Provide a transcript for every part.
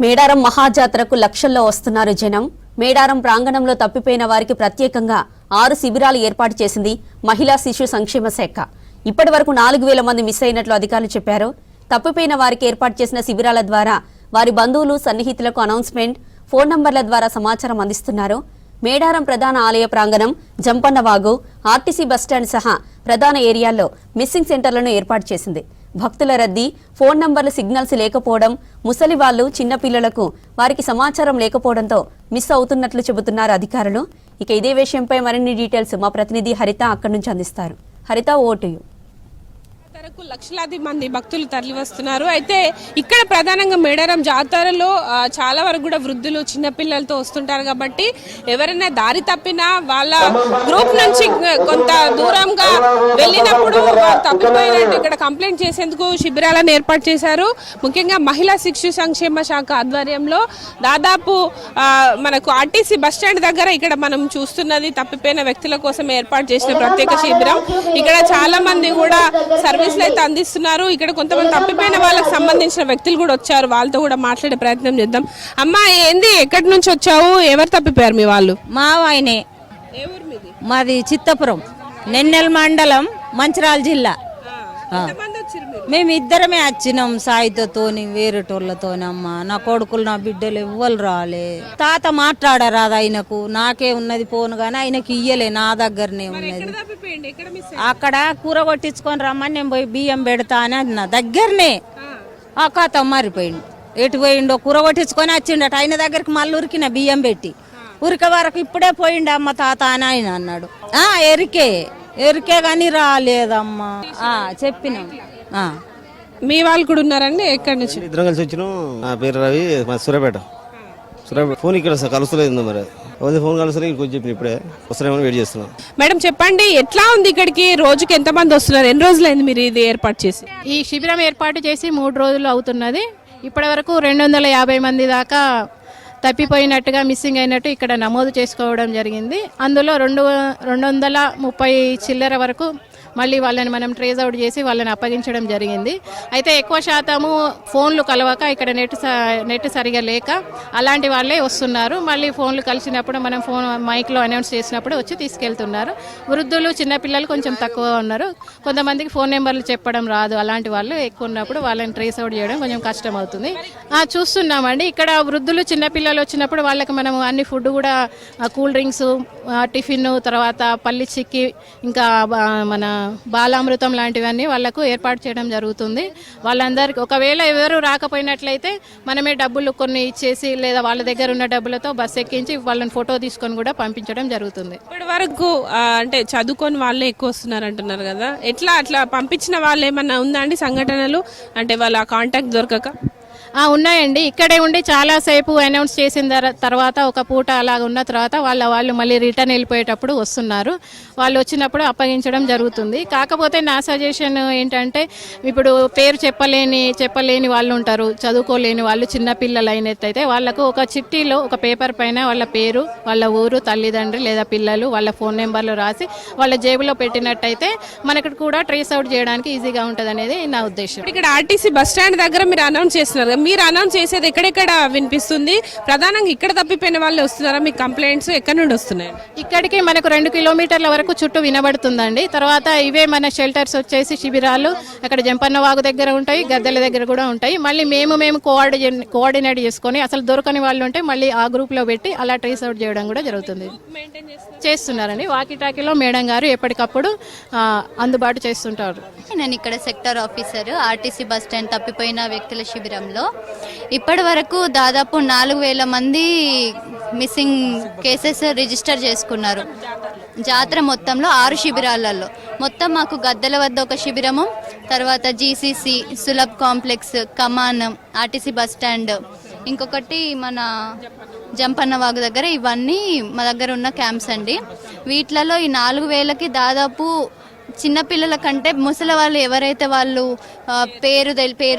మేడారం మహాజాతరకు లక్షల్లో వస్తున్నారు జనం. మేడారం ప్రాంగణంలో తప్పిపోయిన వారికి ప్రత్యేకంగా 6 శిబిరాలు ఏర్పాటు చేసింది మహిళా శిశు సంక్షేమ శాఖ. ఇప్పటి వరకు 4000 మంది మిస్ అయినట్లు అధికారులు చెప్పారు. తప్పిపోయిన వారికి ఏర్పాటు చేసిన శిబిరాల ద్వారా వారి బంధువులు సన్నిహితులకు అనౌన్స్మెంట్, ఫోన్ నంబర్ల ద్వారా సమాచారం అందిస్తున్నారు. మేడారం ప్రధాన ఆలయ ప్రాంగణం, జంపన్నవాగు, ఆర్టీసీ బస్టాండ్ సహా ప్రధాన ఏరియాల్లో మిస్సింగ్ సెంటర్లను ఏర్పాటు చేసింది. భక్తుల రద్దీ, ఫోన్ నంబర్లు సిగ్నల్స్ లేకపోవడం, ముసలి వాళ్లు, చిన్నపిల్లలకు వారికి సమాచారం లేకపోవడంతో మిస్ అవుతున్నట్లు చెబుతున్నారు అధికారులు. ఇక ఇదే విషయంపై మరిన్ని డీటెయిల్స్ మా ప్రతినిధి హరిత అక్కడి నుంచి అందిస్తారు. హరిత, ఓటు యు. లక్షలాది మంది భక్తులు తరలి వస్తున్నారు. అయితే ఇక్కడ ప్రధానంగా మేడారం జాతరలో చాలా వరకు కూడా వృద్ధులు, చిన్నపిల్లలతో వస్తుంటారు. కాబట్టి ఎవరైనా దారి తప్పినా వాళ్ళ గ్రూప్ నుంచి కొంత దూరంగా వెళ్ళినప్పుడు తప్పిపోయినట్టు ఇక్కడ కంప్లైంట్ చేసేందుకు శిబిరాలను ఏర్పాటు చేశారు. ముఖ్యంగా మహిళా శిశు సంక్షేమ శాఖ ఆధ్వర్యంలో దాదాపు మనకు ఆర్టీసీ బస్టాండ్ దగ్గర ఇక్కడ మనం చూస్తున్నది తప్పిపోయిన వ్యక్తుల కోసం ఏర్పాటు చేసిన ప్రత్యేక శిబిరం. ఇక్కడ చాలా మంది కూడా సర్వీస్ అయితే అందిస్తున్నారు. ఇక్కడ కొంతమంది తప్పిపోయిన వాళ్ళకి సంబంధించిన వ్యక్తులు కూడా వచ్చారు. వాళ్ళతో కూడా మాట్లాడే ప్రయత్నం చేద్దాం. అమ్మా, ఏంది, ఎక్కడి నుంచి వచ్చావు? ఎవరు తప్పిపోయారు మీ వాళ్ళు? మా ఆయనే. మాది చిత్తపురం, నెన్నెల్ మండలం, మంచిర్యాల జిల్లా. మేము ఇద్దరమే వచ్చినాం సాయితోని, వేరేటోళ్ళతోనమ్మా. నా కొడుకులు, నా బిడ్డలు ఎవ్వరు రాలే. తాత మాట్లాడరాదు ఆయనకు, నాకే ఉన్నది ఫోన్ గానీ ఆయనకి ఇయ్యలే, నా దగ్గరనే ఉన్నది. అక్కడ కూర కొట్టించుకొని రమ్మని నేను పోయి బియ్యం పెడతా అని అన్నా, దగ్గరనే. ఆ కథ మారిపోయిండు. ఎటు పోయిండో కూర కొట్టించుకొని వచ్చిండట. ఆయన దగ్గరికి మళ్ళీ ఉరికిన బియ్యం పెట్టి, ఉరికే వరకు ఇప్పుడే పోయిండు అమ్మ తాత అని ఆయన అన్నాడు. ఎరికే గాని రాలేదమ్మా. చెప్పినాం. మీ వాళ్ళు కూడా ఉన్నారండి? ఎక్కడి నుంచి? ఇద్దరం కలిసి వచ్చినాం. నా పేరు రవి, సూర్యాపేట. ఫోన్ ఇక్కడ కలుస్తలేదు, మరి ఫోన్ కలుస్తలేదు. ఇంకొంచెం చెప్పిన ఇప్పుడే వస్తున్నామని వెయిట్ చేస్తున్నాం. మేడం చెప్పండి, ఎట్లా ఉంది ఇక్కడికి? రోజుకి ఎంత మంది వస్తున్నారు? ఎన్ని రోజులైంది మీరు ఇది ఏర్పాటు చేసి? ఈ శిబిరం ఏర్పాటు చేసి 3 రోజులు అవుతున్నది. ఇప్పటి వరకు 250 మంది దాకా తప్పిపోయినట్టుగా, మిస్సింగ్ అయినట్టు ఇక్కడ నమోదు చేసుకోవడం జరిగింది. అందులో 230 చిల్లర వరకు మళ్ళీ వాళ్ళని మనం ట్రేస్ అవుట్ చేసి వాళ్ళని అప్పగించడం జరిగింది. అయితే ఎక్కువ శాతము ఫోన్లు కలవక, ఇక్కడ నెట్ సరిగా లేక అలాంటి వాళ్ళే వస్తున్నారు. మళ్ళీ ఫోన్లు కలిసినప్పుడు మనం మైక్లో అనౌన్స్ చేసినప్పుడు వచ్చి తీసుకెళ్తున్నారు. వృద్ధులు, చిన్నపిల్లలు కొంచెం తక్కువ ఉన్నారు. కొంతమందికి ఫోన్ నెంబర్లు చెప్పడం రాదు. అలాంటి వాళ్ళు ఎక్కువ ఉన్నప్పుడు వాళ్ళని ట్రేస్ అవుట్ చేయడం కొంచెం కష్టం అవుతుంది. చూస్తున్నామండి, ఇక్కడ వృద్ధులు, చిన్నపిల్లలు వచ్చినప్పుడు వాళ్ళకి మనం అన్ని ఫుడ్ కూడా, కూల్ డ్రింక్స్, టిఫిన్, తర్వాత పల్లి చిక్కి, ఇంకా మన బాలామృతం లాంటివన్నీ వాళ్లకు ఏర్పాటు చేయడం జరుగుతుంది. వాళ్ళందరికీ ఒకవేళ ఎవరు రాకపోయినట్లయితే మనమే డబ్బులు కొన్ని ఇచ్చేసి, లేదా వాళ్ళ దగ్గర ఉన్న డబ్బులతో బస్ ఎక్కించి వాళ్ళని ఫోటో తీసుకొని కూడా పంపించడం జరుగుతుంది. ఇప్పటి వరకు అంటే చదువుకొని వాళ్ళే ఎక్కువ వస్తున్నారు అంటున్నారు కదా, అట్లా పంపించిన వాళ్ళు ఏమన్నా ఉందా అండి సంఘటనలు? అంటే వాళ్ళ కాంటాక్ట్ దొరకక? ఉన్నాయండి. ఇక్కడే ఉండి చాలాసేపు అనౌన్స్ చేసిన తర్వాత, ఒక పూట అలా ఉన్న తర్వాత వాళ్ళు మళ్ళీ రిటర్న్ వెళ్ళిపోయేటప్పుడు వస్తున్నారు. వాళ్ళు వచ్చినప్పుడు అప్పగించడం జరుగుతుంది. కాకపోతే నా సజెషన్ ఏంటంటే, ఇప్పుడు పేరు చెప్పలేని వాళ్ళు ఉంటారు, చదువుకోలేని వాళ్ళు, చిన్నపిల్లలు అయినట్టయితే వాళ్ళకు ఒక చిట్టీలో, ఒక పేపర్ పైన వాళ్ళ పేరు, వాళ్ళ ఊరు, తల్లిదండ్రులు లేదా పిల్లలు, వాళ్ళ ఫోన్ నెంబర్లు రాసి వాళ్ళ జేబులో పెట్టినట్టయితే మనకు కూడా ట్రేస్ అవుట్ చేయడానికి ఈజీగా ఉంటుంది అనేది నా ఉద్దేశం. ఇక్కడ ఆర్టీసీ బస్ స్టాండ్ దగ్గర మీరు అనౌన్స్ చేస్తున్నారు. మీరు అనౌన్స్ చేసేది ఎక్కడెక్కడ వినిపిస్తుంది? ప్రధానంగా ఇక్కడ తప్పిపోయిన వాళ్ళు వస్తున్నారా? మీకు కంప్లైంట్స్ ఎక్కడి నుండి వస్తున్నాయి? ఇక్కడికి మనకు 2 కిలోమీటర్ల వరకు చుట్టూ వినబడుతుందండి. తర్వాత ఇవే మన షెల్టర్స్ వచ్చేసి శిబిరాలు అక్కడ జంపన్నవాగు దగ్గర ఉంటాయి, గద్దెల దగ్గర కూడా ఉంటాయి. మళ్ళీ మేము కోఆర్డినేట్ చేసుకొని, అసలు దొరకని వాళ్ళు ఉంటే మళ్ళీ ఆ గ్రూప్ లో పెట్టి అలా ట్రేస్ అవుట్ చేయడం కూడా జరుగుతుంది. చేస్తున్నారండి. వాకిటాకీలో మేడం గారు ఎప్పటికప్పుడు అందుబాటు చేస్తుంటారు. నేను ఇక్కడ sector officer, RTC bus stand తప్పిపోయిన వ్యక్తుల శిబిరంలో ఇప్పటి వరకు దాదాపు 4000 మంది మిస్సింగ్ కేసెస్ రిజిస్టర్ చేసుకున్నారు. జాతర మొత్తంలో 6 శిబిరాలలో మొత్తం మాకు గద్దెల వద్ద ఒక శిబిరము, తర్వాత జీసీసీ, సులభ్ కాంప్లెక్స్, కమాన్, ఆర్టీసీ బస్ స్టాండ్, ఇంకొకటి మన జంపన్నవాగు దగ్గర, ఇవన్నీ మా దగ్గర ఉన్న క్యాంప్స్ అండి. వీటిలలో ఈ 4000కి దాదాపు చిన్నపిల్లల కంటే ముసలి వాళ్ళు ఎవరైతే వాళ్ళు పేరు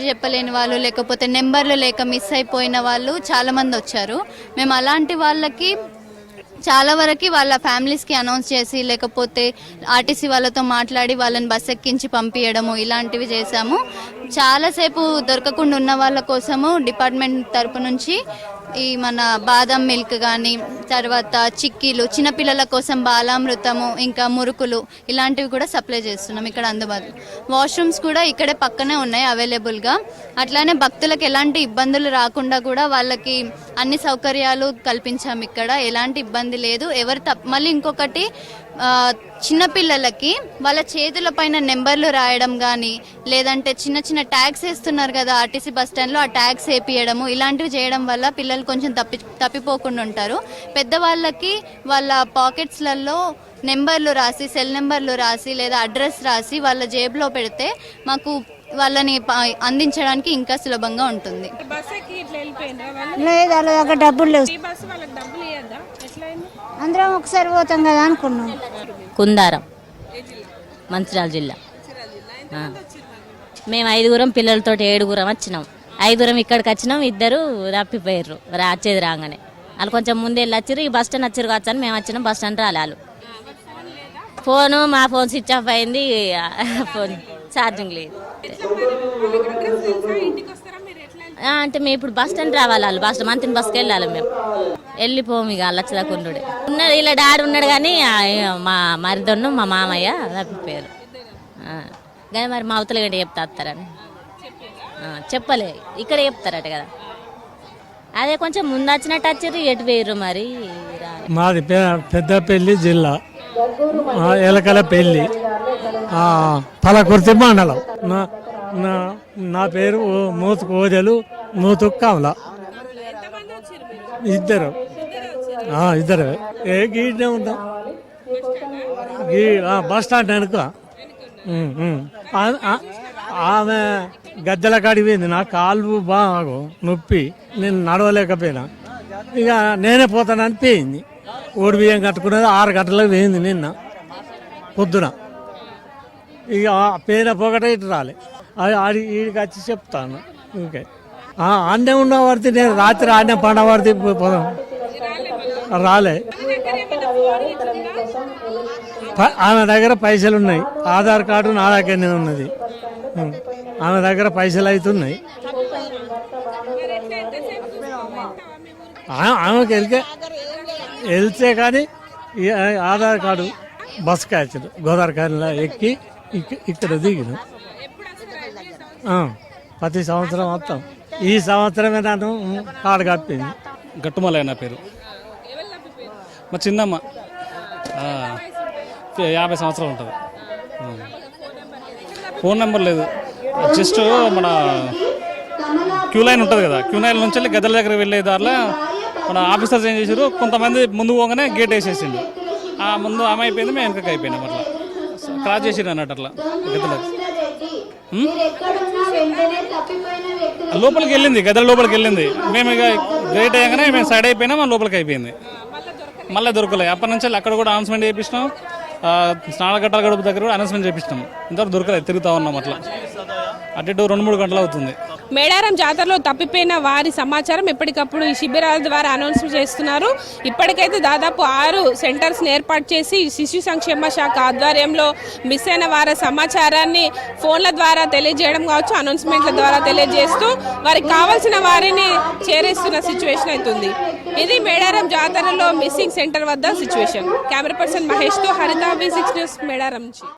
చెప్పలేని వాళ్ళు, లేకపోతే నెంబర్లు లేక మిస్ అయిపోయిన వాళ్ళు చాలా మంది వచ్చారు. మేము అలాంటి వాళ్ళకి చాలా వరకు వాళ్ళ ఫ్యామిలీస్కి అనౌన్స్ చేసి లేకపోతే ఆర్టీసీ వాళ్ళతో మాట్లాడి వాళ్ళని బస్ ఎక్కించి పంపించడము ఇలాంటివి చేశాము. చాలాసేపు దొరకకుండా ఉన్న వాళ్ళ కోసము డిపార్ట్మెంట్ తరపు నుంచి ఈ మన బాదం మిల్క్ కానీ తర్వాత చిక్కీలు, చిన్నపిల్లల కోసం బాలామృతము, ఇంకా మురుకులు ఇలాంటివి కూడా సప్లై చేస్తున్నాం ఇక్కడ అందుబాటులో. వాష్రూమ్స్ కూడా ఇక్కడే పక్కనే ఉన్నాయి అవైలబుల్గా. అట్లానే భక్తులకు ఎలాంటి ఇబ్బందులు రాకుండా కూడా వాళ్ళకి అన్ని సౌకర్యాలు కల్పించాం. ఇక్కడ ఎలాంటి ఇబ్బంది లేదు. మళ్ళీ ఇంకొకటి, చిన్నపిల్లలకి వాళ్ళ చేతుల పైన నెంబర్లు రాయడం కానీ, లేదంటే చిన్న చిన్న ట్యాగ్స్ వేస్తున్నారు కదా ఆర్టీసీ బస్ స్టాండ్లో, ఆ ట్యాగ్స్ వేపియడము ఇలాంటివి చేయడం వల్ల పిల్లలు కొంచెం తప్పిపోకుండా ఉంటారు. పెద్దవాళ్ళకి వాళ్ళ పాకెట్స్లలో నెంబర్లు రాసి, సెల్ నెంబర్లు రాసి లేదా అడ్రస్ రాసి వాళ్ళ జేబులో పెడితే మాకు వాళ్ళని అందించడానికి ఇంకా సులభంగా ఉంటుంది. లేదు, అలా ఒక డబ్బులు లేవు. అందరం ఒకసారి పోతాం కదా అనుకున్నాం. కుందారం, మంచిర్యాల జిల్లా. మేము 5గురం పిల్లలతో 7గురం వచ్చినాం. 5గురం ఇక్కడికి వచ్చినాం, 2 తప్పిపోయారు వచ్చేది రాగానే. వాళ్ళు కొంచెం ముందే వెళ్ళి వచ్చారు, ఈ బస్ స్టాండ్ వచ్చారు కావచ్చు అని మేము వచ్చినాం. బస్ స్టాండ్ రాలేదు. మా ఫోన్ స్విచ్ ఆఫ్ అయింది, ఫోన్ ఛార్జింగ్ లేదు. అంటే మేము ఇప్పుడు బస్ స్టాండ్ రావాలి, వాళ్ళు బస్ మంత్రి బస్కి వెళ్ళాలి. మేము వెళ్ళిపోము ఇక వాళ్ళు వచ్చేదాకుండు ఉన్నాడు. ఇలా డాడీ ఉన్నాడు కానీ మా మరిదొన్ను మా మామయ్య తప్పిపోయారు. కానీ మరి మా అవతల గంట చెప్తారని చెప్పలే, ఇక్కడ చెప్తారట కదా. అదే కొంచెం ముందు వచ్చినట్టు వచ్చారు, ఎటు పోయారు మరి. మాది పెద్దపల్లి జిల్లా, ఎలకల పెళ్లి, పలకుర్తి మండలం. నా పేరు మూతు కోజలు, మూతు కమల. ఇద్దరు గీడ్నే ఉంటాం. బస్ స్టాండ్ వెనుక. ఆమె గద్దెల కాడికి పోయింది. నా కాలు బాగా నొప్పి, నేను నడవలేకపోయినా. ఇక నేనే పోతానని పోయింది. ఓడి బియ్యం కట్టుకున్నది 6 గంటలకు పోయింది నిన్న పొద్దున. ఇక పేన పొగట ఇటు రాలే. ఈడికి వచ్చి చెప్తాను. ఓకే, ఆడనే ఉన్న పడితే నేను రాత్రి ఆడనే పండబడితే పోదాం రాలే. ఆమె దగ్గర పైసలు ఉన్నాయి, ఆధార్ కార్డు నా దగ్గరనే ఉన్నది. ఆమె దగ్గర పైసలు అవుతున్నాయి. ఆమెకి వెళ్తే కానీ ఆధార్ కార్డు బస్కి వచ్చాడు. గోదావరిలో ఎక్కి ఇక్కడ దిగిన. ప్రతి సంవత్సరం మొత్తం ఈ సంవత్సరమే నన్ను కార్డు కప్పింది. గట్టుమలయ్య నా పేరు. మా చిన్నమ్మ 50 సంవత్సరాలు ఉంటుంది. ఫోన్ నెంబర్ లేదు. జస్ట్ మన క్యూ లైన్ ఉంటుంది కదా, క్యూ లైన్ నుంచి వెళ్ళి గద్దెల దగ్గర వెళ్ళే దారిలో మన ఆఫీసర్స్ ఏం చేశారు, కొంతమంది ముందు పోగానే గేట్ వేసేసిండు. ఆ ముందు ఆమె అయిపోయింది, మేము వెనకకి అయిపోయినాం. అట్లా క్రాస్ చేసిండు అన్నట్టు. అట్లా గద్దెలకు లోపలికి వెళ్ళింది, గద్దెల లోపలికి వెళ్ళింది. మేము ఇక గేట్ అయ్యాగానే మేము సైడ్ అయిపోయినా మన లోపలికి అయిపోయింది. మళ్ళీ దొరకలేదు. అప్పటి నుంచి అక్కడ కూడా అనౌన్స్మెంట్ చేయించినాం. స్నానఘట్టాల గడుపు దగ్గర కూడా అనౌన్స్మెంట్ చేయించినాం. ఇంతవరకు దొరకలేదు, తిరుగుతా ఉన్నాం. అట్లా అటు 2-3 గంటలు అవుతుంది. మేడారం జాతరలో తప్పిపోయిన వారి సమాచారం ఎప్పటికప్పుడు ఈ శిబిరాల ద్వారా అనౌన్స్ చేస్తున్నారు. ఇప్పటికైతే దాదాపు 6 సెంటర్స్ని ఏర్పాటు చేసి శిశు సంక్షేమ శాఖ ఆధ్వర్యంలో మిస్ అయిన వారి సమాచారాన్ని ఫోన్ల ద్వారా తెలియజేయడం కావచ్చు, అనౌన్స్మెంట్ల ద్వారా తెలియజేస్తూ వారికి కావాల్సిన వారిని చేరేస్తున్న సిచ్యువేషన్ అవుతుంది. ఇది మేడారం జాతరలో మిస్సింగ్ సెంటర్ వద్ద సిచ్యువేషన్. కెమెరా పర్సన్ మహేష్తో హరిత, V6 న్యూస్, మేడారం నుంచి.